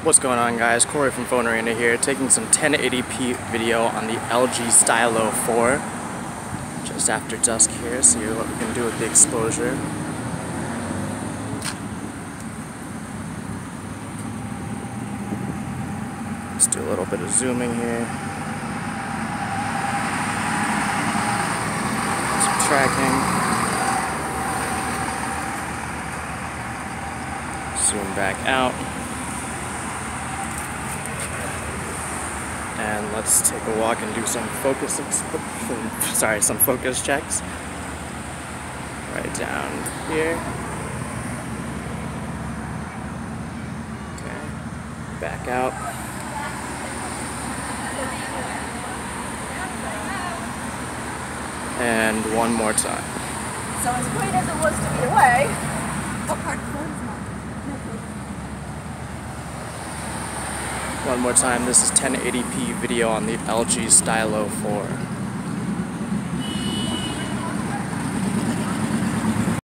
What's going on, guys? Corey from PhoneArena here, taking some 1080p video on the LG Stylo 4. Just after dusk here, see what we can do with the exposure. Let's do a little bit of zooming here. Some tracking. Zoom back out. And let's take a walk and do some focus checks. Right down here. Okay. Back out. And one more time. So as great as it was to be away, what part of the phone is not? One more time, this is 1080p video on the LG Stylo 4.